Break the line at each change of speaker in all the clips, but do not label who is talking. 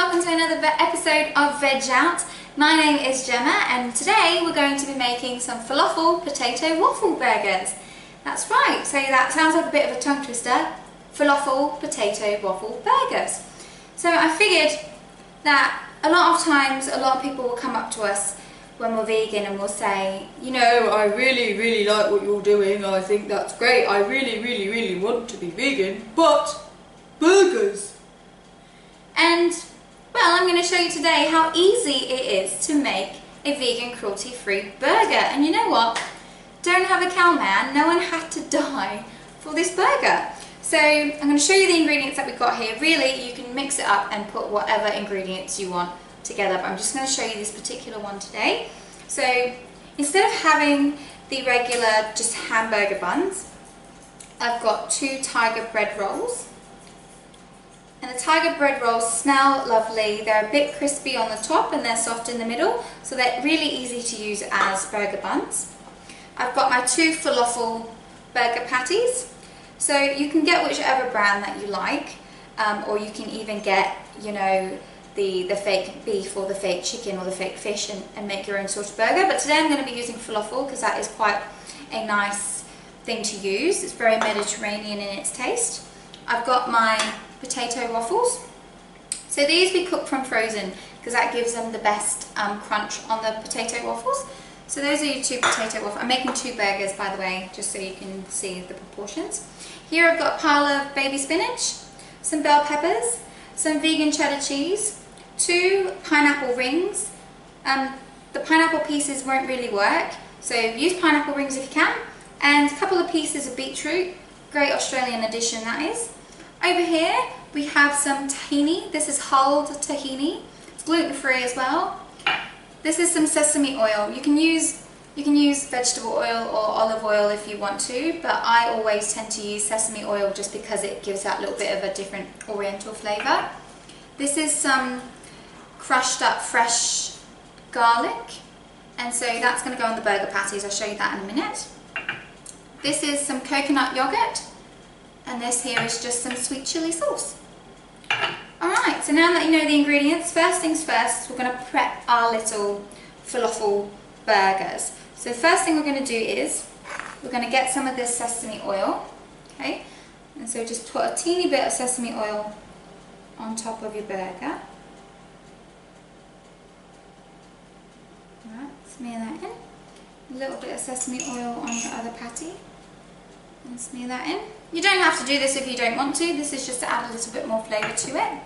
welcome to another episode of Vegoutt. My name is Gemma and today we're going to be making some falafel potato waffle burgers. That's right, so that sounds like a bit of a tongue twister. Falafel potato waffle burgers. So I figured that a lot of times a lot of people will come up to us when we're vegan and will say, you know, I really like what you're doing, I think that's great, I really want to be vegan, but burgers. And well, I'm going to show you today how easy it is to make a vegan cruelty-free burger. And you know what? Don't have a cow man, no one had to die for this burger. So I'm going to show you the ingredients that we've got here. Really, you can mix it up and put whatever ingredients you want together, but I'm just going to show you this particular one today. So instead of having the regular just hamburger buns, I've got 2 tiger bread rolls. And the tiger bread rolls smell lovely. They're a bit crispy on the top and they're soft in the middle, so they're really easy to use as burger buns. I've got my 2 falafel burger patties. So you can get whichever brand that you like, or you can even get, you know, the fake beef or the fake chicken or the fake fish and make your own sort of burger. But today I'm going to be using falafel because that is quite a nice thing to use. It's very Mediterranean in its taste. I've got my potato waffles. So these we cook from frozen because that gives them the best crunch on the potato waffles. So those are your 2 potato waffles. I'm making 2 burgers, by the way, just so you can see the proportions. Here I've got a pile of baby spinach, some bell peppers, some vegan cheddar cheese, 2 pineapple rings. The pineapple pieces won't really work, so use pineapple rings if you can, and a couple of pieces of beetroot. Great Australian addition that is. Over here we have some tahini. This is hulled tahini. It's gluten-free as well. This is some sesame oil. You can use vegetable oil or olive oil if you want to, but I always tend to use sesame oil just because it gives that little bit of a different oriental flavour. This is some crushed up fresh garlic, and so that's going to go on the burger patties. I'll show you that in a minute. This is some coconut yogurt. And this here is just some sweet chilli sauce. Alright, so now that you know the ingredients, first things first, we're going to prep our little falafel burgers. So the first thing we're going to do is, we're going to get some of this sesame oil, okay? And so just put a teeny bit of sesame oil on top of your burger. Alright, smear that in. A little bit of sesame oil on your other patty. And smear that in. You don't have to do this if you don't want to. This is just to add a little bit more flavour to it.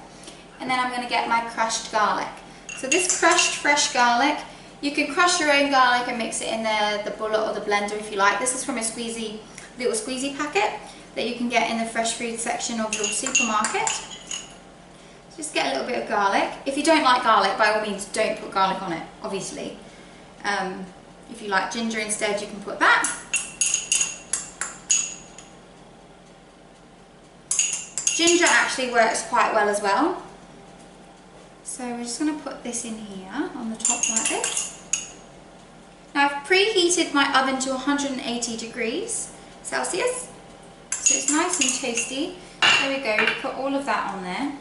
And then I'm going to get my crushed garlic. So this crushed fresh garlic, you can crush your own garlic and mix it in the bullet or the blender if you like. This is from a little squeezy packet that you can get in the fresh food section of your supermarket. Just get a little bit of garlic. If you don't like garlic, by all means don't put garlic on it, obviously. If you like ginger instead, you can put that. Ginger actually works quite well as well. So we're just going to put this in here on the top like this. Now I've preheated my oven to 180 degrees Celsius. So it's nice and toasty. There we go, put all of that on there.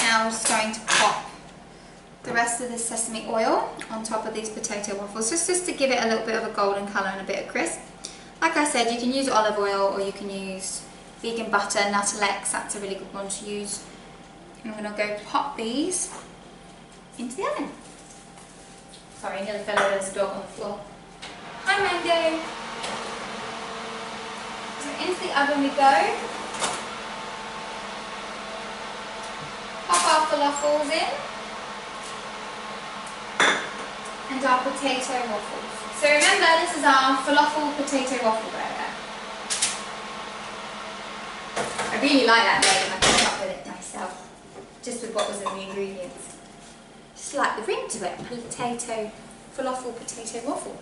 Now we're just going to pop the rest of the sesame oil on top of these potato waffles, just to give it a little bit of a golden colour and a bit of crisp. Like I said, you can use olive oil or you can use vegan butter, Nuttelex, that's a really good one to use. And I'm going to go pop these into the oven. Sorry, nearly fell over, there's a dog on the floor. Hi Mango! So into the oven we go. Pop our falafels in. And our potato waffles. So remember, this is our falafel potato waffle burger. I really like that name, I came up with it myself, just with what was in the ingredients. Just like the ring to it, falafel potato waffle.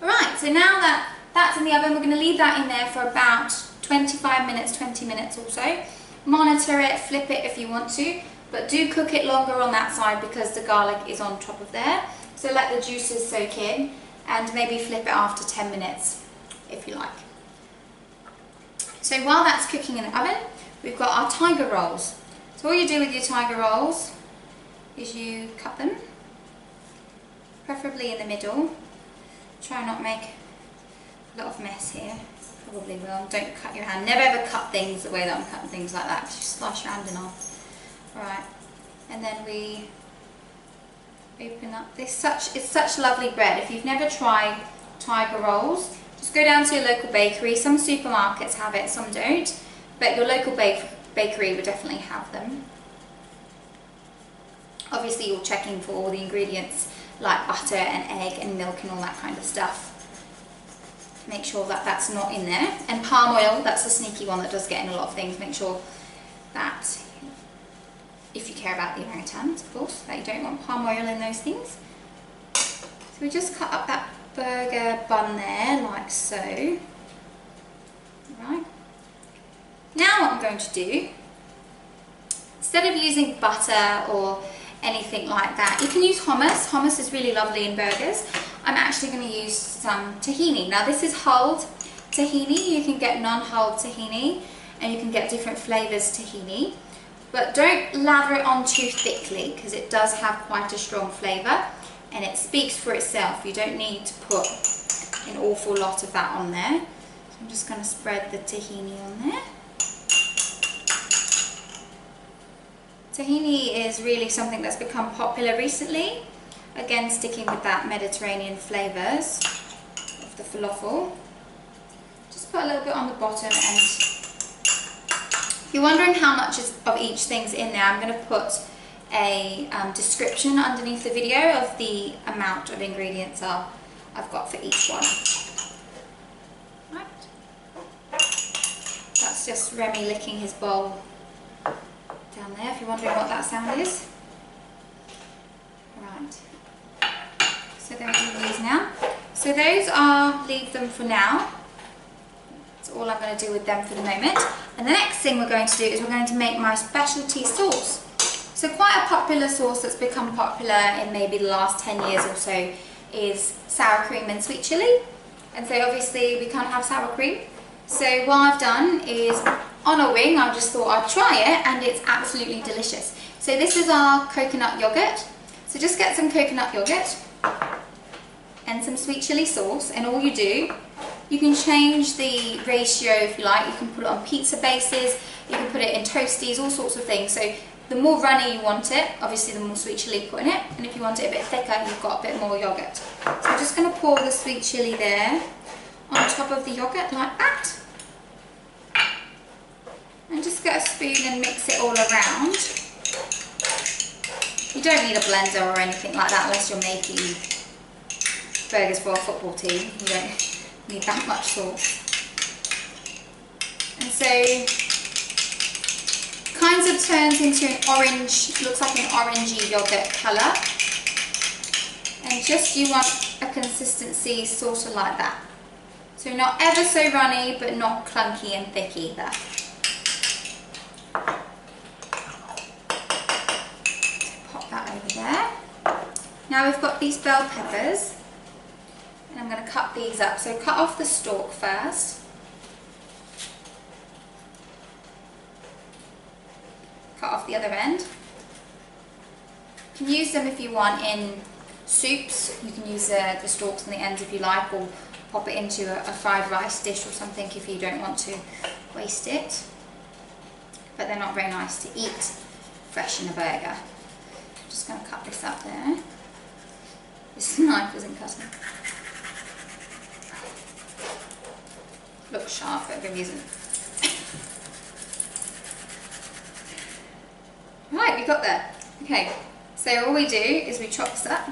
Alright, so now that that's in the oven, we're going to leave that in there for about 25 minutes, 20 minutes or so. Monitor it, flip it if you want to, but do cook it longer on that side because the garlic is on top of there. So let the juices soak in and maybe flip it after 10 minutes if you like. So while that's cooking in the oven, we've got our tiger rolls. So all you do with your tiger rolls is you cut them, preferably in the middle. Try not make a lot of mess here. Probably will. Don't cut your hand. Never ever cut things the way that I'm cutting things like that, because you slice your hand in half. Right, and then we open up this. It's such lovely bread. If you've never tried tiger rolls, just go down to your local bakery. Some supermarkets have it, some don't, but your local bakery would definitely have them. Obviously you're checking for all the ingredients like butter and egg and milk and all that kind of stuff. Make sure that that's not in there. And palm oil, that's the sneaky one that does get in a lot of things. Make sure that, if you care about the orangutans, of course, that you don't want palm oil in those things. So we just cut up that burger bun there, like so. Right. Now what I'm going to do, instead of using butter or anything like that, you can use hummus. Hummus is really lovely in burgers. I'm actually going to use some tahini. Now this is hulled tahini. You can get non-hulled tahini, and you can get different flavours tahini. But don't lather it on too thickly, because it does have quite a strong flavour and it speaks for itself. You don't need to put an awful lot of that on there. So I'm just going to spread the tahini on there. Tahini is really something that's become popular recently. Again, sticking with that Mediterranean flavours of the falafel. Just put a little bit on the bottom, and if you're wondering how much of each thing's in there, I'm going to put a description underneath the video of the amount of ingredients I've got for each one. Right. That's just Remy licking his bowl down there, if you're wondering what that sound is. Right. So then we do these now. So those leave them for now. That's all I'm going to do with them for the moment. And the next thing we're going to do is we're going to make my specialty sauce. So quite a popular sauce that's become popular in maybe the last 10 years or so is sour cream and sweet chilli. And so obviously we can't have sour cream. So what I've done is, on a wing, I just thought I'd try it, and it's absolutely delicious. So this is our coconut yogurt. So just get some coconut yogurt and some sweet chilli sauce, and all you do, you can change the ratio if you like. You can put it on pizza bases, you can put it in toasties, all sorts of things. So the more runny you want it, obviously the more sweet chilli you put in it, and if you want it a bit thicker, you've got a bit more yogurt. So I'm just going to pour the sweet chilli there on top of the yogurt like that. And just get a spoon and mix it all around. You don't need a blender or anything like that unless you're making burgers for a football team. You don't need that much sauce. And so kind of turns into an orange, looks like an orangey yogurt colour. And just you want a consistency sort of like that. So not ever so runny, but not clunky and thick either. Pop that over there. Now we've got these bell peppers, and I'm going to cut these up. So cut off the stalk first. Cut off the other end. You can use them if you want in soups. You can use the stalks and the ends if you like, or pop it into a fried rice dish or something if you don't want to waste it. But they're not very nice to eat fresh in a burger. I'm just going to cut this up there. This knife isn't cutting. Looks sharp, but it really isn't. Right, we got there. Okay, so all we do is we chop this up.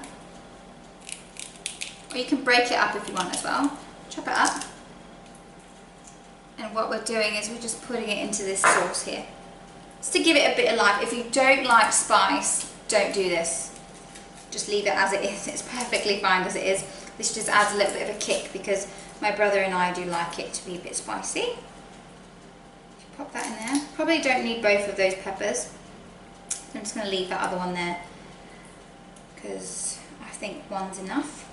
Or you can break it up if you want as well. Chop it up. And what we're doing is we're just putting it into this sauce here. Just to give it a bit of life. If you don't like spice, don't do this. Just leave it as it is. It's perfectly fine as it is. This just adds a little bit of a kick because my brother and I do like it to be a bit spicy. Pop that in there. Probably don't need both of those peppers. I'm just going to leave that other one there because I think one's enough.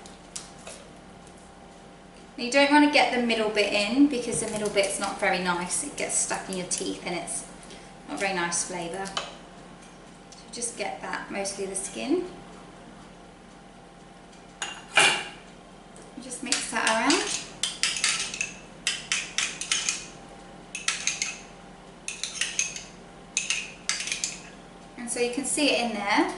You don't want to get the middle bit in because the middle bit's not very nice. It gets stuck in your teeth and it's not a very nice flavour. So just get that, mostly the skin. Just mix that around. And so you can see it in there.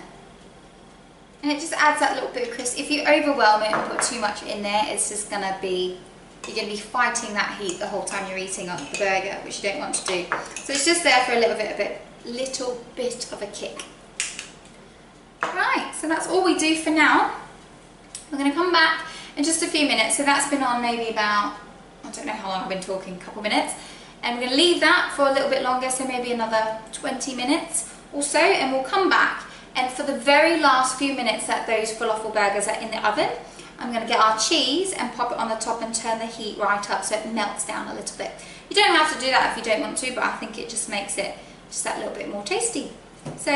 And it just adds that little bit of crisp. If you overwhelm it and put too much in there, it's just going to be, you're going to be fighting that heat the whole time you're eating up the burger, which you don't want to do. So it's just there for a little bit of a kick. Right, so that's all we do for now. We're going to come back in just a few minutes. So that's been on maybe about, I don't know how long I've been talking, a couple minutes. And we're going to leave that for a little bit longer, so maybe another 20 minutes or so, and we'll come back. And for the very last few minutes that those falafel burgers are in the oven, I'm going to get our cheese and pop it on the top and turn the heat right up so it melts down a little bit. You don't have to do that if you don't want to, but I think it just makes it just that little bit more tasty. So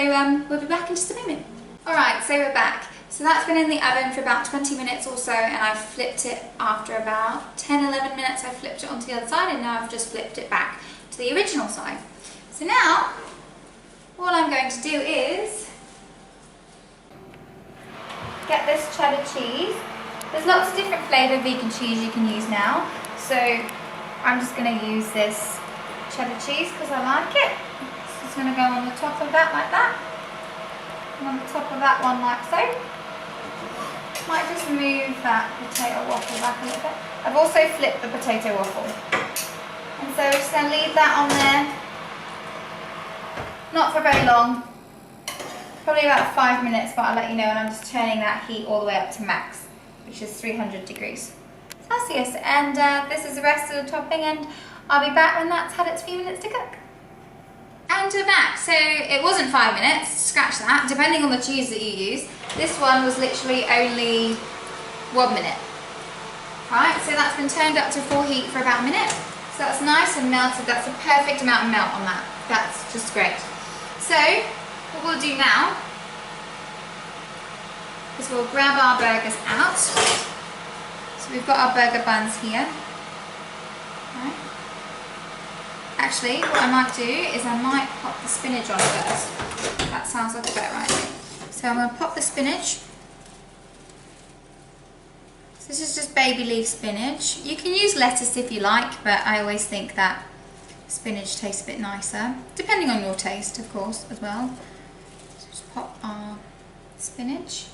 we'll be back in just a moment. Alright, so we're back. So that's been in the oven for about 20 minutes or so, and I've flipped it after about 10-11 minutes. I flipped it onto the other side, and now I've just flipped it back to the original side. So now, all I'm going to do is get this cheddar cheese. There's lots of different flavour vegan cheese you can use now, so I'm just going to use this cheddar cheese because I like it. So it's going to go on the top of that like that, and on the top of that one like so. Might just move that potato waffle back a little bit. I've also flipped the potato waffle, and so we're just going to leave that on there, not for very long. Probably about 5 minutes, but I'll let you know, and I'm just turning that heat all the way up to max, which is 300 degrees Celsius. And this is the rest of the topping, and I'll be back when that's had its few minutes to cook. And we're back. So it wasn't 5 minutes, scratch that, depending on the cheese that you use. This one was literally only 1 minute. Right, so that's been turned up to full heat for about a minute. So that's nice and melted. That's a perfect amount of melt on that. That's just great. So what we'll do now is we'll grab our burgers out. So we've got our burger buns here. Right. Actually, what I might do is I might pop the spinach on first. That sounds like a better idea. So I'm going to pop the spinach. So this is just baby leaf spinach. You can use lettuce if you like, but I always think that spinach tastes a bit nicer, depending on your taste, of course, as well. Just pop our spinach.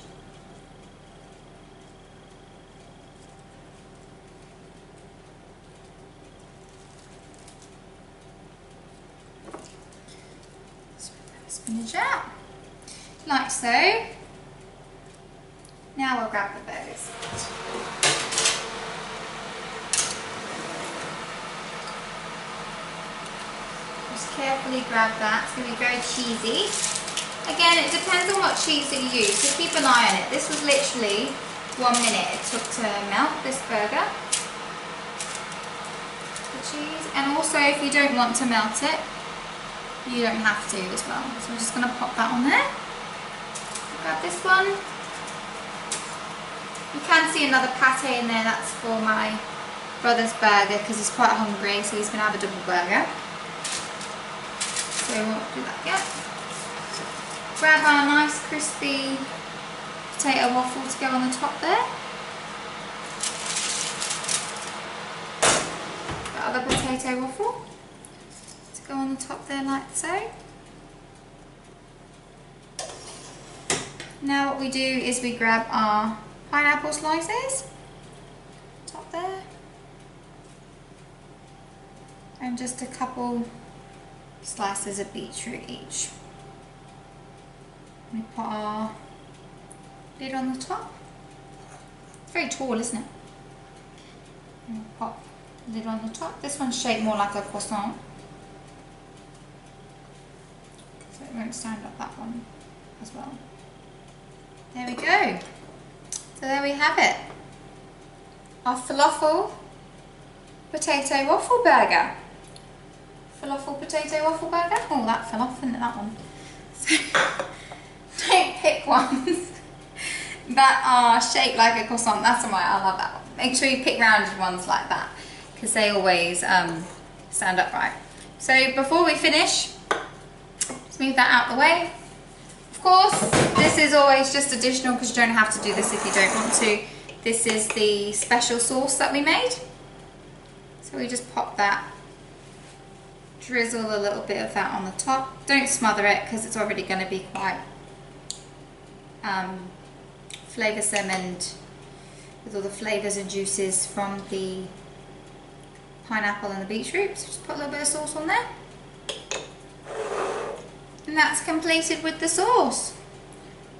Spinach out, like so. Now we'll grab the burgers. Just carefully grab that. It's going to be very cheesy. Again, it depends on what cheese that you use, so keep an eye on it. This was literally 1 minute it took to melt this burger. The cheese, and also if you don't want to melt it, you don't have to as well. So I'm just going to pop that on there. Grab this one. You can see another pate in there. That's for my brother's burger because he's quite hungry, so he's going to have a double burger. So we won't do that yet. So grab our nice crispy potato waffle to go on the top there. The other potato waffle go on the top there like so. Now what we do is we grab our pineapple slices, top there, and just a couple slices of beetroot each. We put our lid on the top. It's very tall, isn't it? And we'll pop the lid on the top. This one's shaped more like a croissant, so it won't stand up that one as well. There we go. So there we have it. Our falafel potato waffle burger. Falafel potato waffle burger. Oh, that fell off, didn't it, that one? So don't pick ones that are shaped like a croissant. That's why I love that one. make sure you pick rounded ones like that, because they always stand upright. So before we finish, let's move that out the way. Of course, this is always just additional because you don't have to do this if you don't want to. This is the special sauce that we made. So we just pop that, drizzle a little bit of that on the top. Don't smother it because it's already going to be quite flavoursome and with all the flavours and juices from the pineapple and the beetroot. So just put a little bit of sauce on there. And that's completed with the sauce.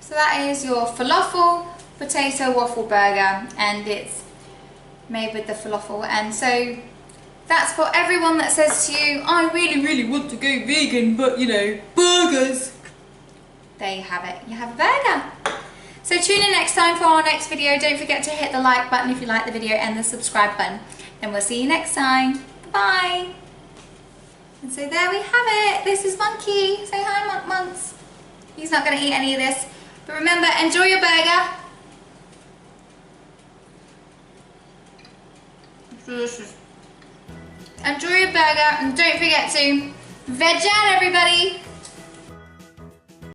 So that is your falafel potato waffle burger, and it's made with the falafel. And so that's for everyone that says to you, I really want to go vegan, but you know, burgers. There you have it, you have a burger. So tune in next time for our next video. Don't forget to hit the like button if you like the video and the subscribe button. And we'll see you next time. Bye. And so there we have it. This is Monkey. Say hi, Monks. He's not going to eat any of this. But remember, enjoy your burger. Delicious. Enjoy your burger and don't forget to veg out, everybody.